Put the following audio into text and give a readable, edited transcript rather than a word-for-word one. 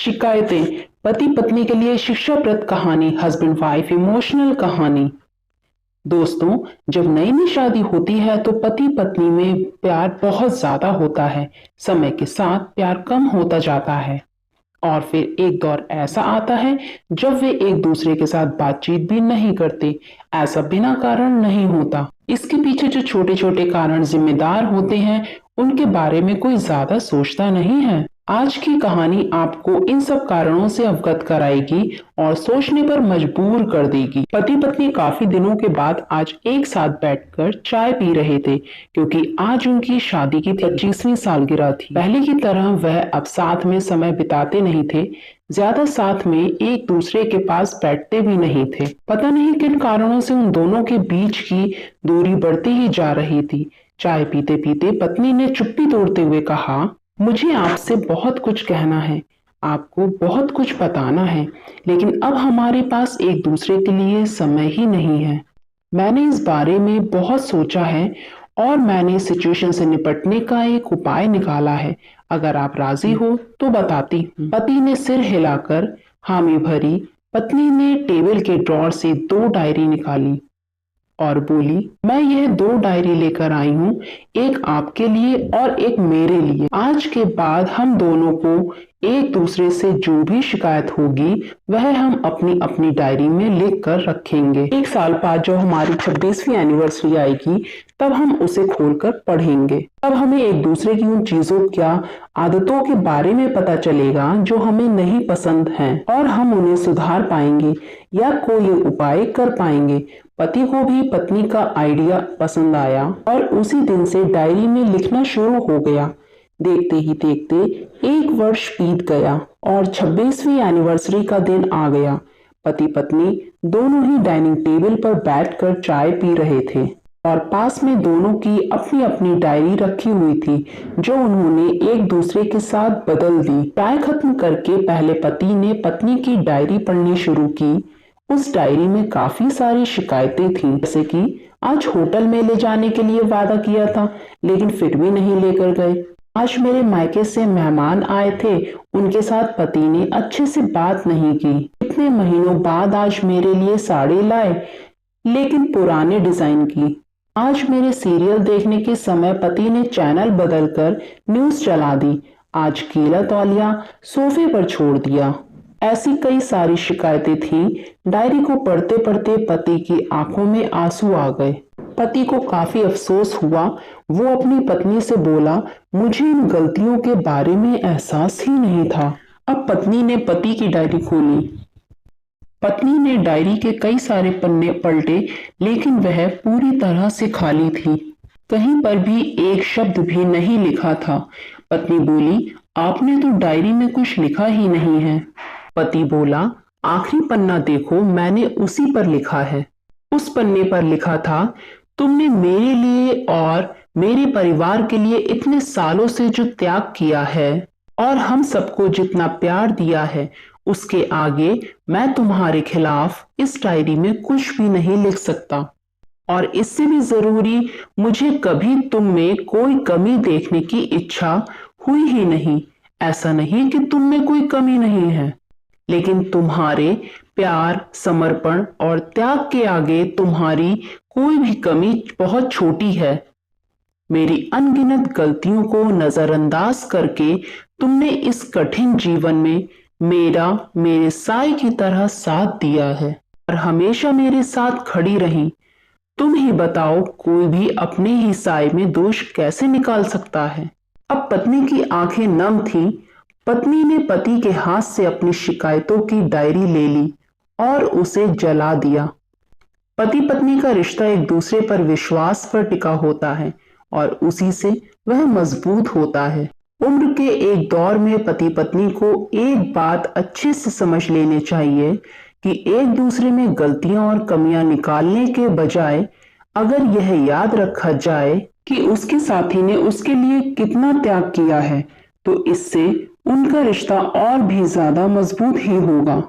शिकायतें, पति पत्नी के लिए शिक्षाप्रद कहानी, हस्बैंड वाइफ इमोशनल कहानी। दोस्तों, जब नई नई शादी होती है तो पति पत्नी में प्यार बहुत ज्यादा होता है। समय के साथ प्यार कम होता जाता है और फिर एक दौर ऐसा आता है जब वे एक दूसरे के साथ बातचीत भी नहीं करते। ऐसा बिना कारण नहीं होता। इसके पीछे जो छोटे छोटे कारण जिम्मेदार होते हैं उनके बारे में कोई ज्यादा सोचता नहीं है। आज की कहानी आपको इन सब कारणों से अवगत कराएगी और सोचने पर मजबूर कर देगी। पति पत्नी काफी दिनों के बाद आज एक साथ बैठकर चाय पी रहे थे क्योंकि आज उनकी शादी की 25वीं सालगिरह थी। पहले की तरह वह अब साथ में समय बिताते नहीं थे, ज्यादा साथ में एक दूसरे के पास बैठते भी नहीं थे। पता नहीं किन कारणों से उन दोनों के बीच की दूरी बढ़ती ही जा रही थी। चाय पीते पीते पत्नी ने चुप्पी तोड़ते हुए कहा, मुझे आपसे बहुत कुछ कहना है, आपको बहुत कुछ बताना है, लेकिन अब हमारे पास एक दूसरे के लिए समय ही नहीं है। मैंने इस बारे में बहुत सोचा है और मैंने सिचुएशन से निपटने का एक उपाय निकाला है। अगर आप राजी हो तो बताती हूँ। पति ने सिर हिलाकर हामी भरी। पत्नी ने टेबल के ड्रॉर से 2 डायरी निकाली और बोली, मैं यह 2 डायरी लेकर आई हूँ, एक आपके लिए और एक मेरे लिए। आज के बाद हम दोनों को एक दूसरे से जो भी शिकायत होगी वह हम अपनी अपनी डायरी में लिख कर रखेंगे। एक साल बाद जब हमारी 26वीं एनिवर्सरी आएगी तब हम उसे खोलकर पढ़ेंगे। तब हमें एक दूसरे की उन चीजों या आदतों के बारे में पता चलेगा जो हमें नहीं पसंद हैं और हम उन्हें सुधार पाएंगे या कोई उपाय कर पाएंगे। पति को भी पत्नी का आइडिया पसंद आया और उसी दिन से डायरी में लिखना शुरू हो गया। देखते ही देखते 1 वर्ष बीत गया और 26वीं एनिवर्सरी का दिन आ गया। पति पत्नी दोनों ही डाइनिंग टेबल पर बैठकर चाय पी रहे थे और पास में दोनों की अपनी अपनी डायरी रखी हुई थी जो उन्होंने एक दूसरे के साथ बदल दी। चाय खत्म करके पहले पति ने पत्नी की डायरी पढ़नी शुरू की। उस डायरी में काफी सारी शिकायतें थीं, जैसे कि आज होटल में ले जाने के लिए वादा किया था लेकिन फिर भी नहीं लेकर गए। आज मेरे मायके से मेहमान आए थे, उनके साथ पति ने अच्छे से बात नहीं की। इतने महीनों बाद आज मेरे लिए साड़ी लाए लेकिन पुराने डिजाइन की। आज मेरे सीरियल देखने के समय पति ने चैनल बदलकर न्यूज चला दी। आज गीला तौलिया सोफे पर छोड़ दिया। ऐसी कई सारी शिकायतें थीं। डायरी को पढ़ते पढ़ते पति की आंखों में आंसू आ गए। पति को काफी अफसोस हुआ। वो अपनी पत्नी से बोला, मुझे इन गलतियों के बारे में एहसास ही नहीं था। अब पत्नी ने पति की डायरी खोली। पत्नी ने डायरी के कई सारे पन्ने पलटे लेकिन वह पूरी तरह से खाली थी। कहीं पर भी एक शब्द भी नहीं लिखा था। पत्नी बोली, आपने तो डायरी में कुछ लिखा ही नहीं है। पति बोला, आखिरी पन्ना देखो, मैंने उसी पर लिखा है। उस पन्ने पर लिखा था, तुमने मेरे लिए और मेरे परिवार के लिए इतने सालों से जो त्याग किया है और हम सबको जितना प्यार दिया है उसके आगे मैं तुम्हारे खिलाफ इस डायरी में कुछ भी नहीं लिख सकता। और इससे भी जरूरी, मुझे कभी तुम में कोई कमी देखने की इच्छा हुई ही नहीं। ऐसा नहीं कि तुम में कोई कमी नहीं है, लेकिन तुम्हारे प्यार, समर्पण और त्याग के आगे तुम्हारी कोई भी कमी बहुत छोटी है। मेरी अनगिनत गलतियों को नजरअंदाज करके तुमने इस कठिन जीवन में मेरे साए की तरह साथ दिया है और हमेशा मेरे साथ खड़ी रही। तुम ही बताओ, कोई भी अपने ही साए में दोष कैसे निकाल सकता है। अब पत्नी की आंखें नम थीं। पत्नी ने पति के हाथ से अपनी शिकायतों की डायरी ले ली और उसे जला दिया। पति पत्नी का रिश्ता एक दूसरे पर विश्वास पर टिका होता है और उसी से वह मजबूत होता है। उम्र के एक दौर में पति पत्नी को एक बात अच्छे से समझ लेनी चाहिए कि एक दूसरे में गलतियां और कमियां निकालने के बजाय अगर यह याद रखा जाए कि उसके साथी ने उसके लिए कितना त्याग किया है तो इससे उनका रिश्ता और भी ज्यादा मजबूत ही होगा।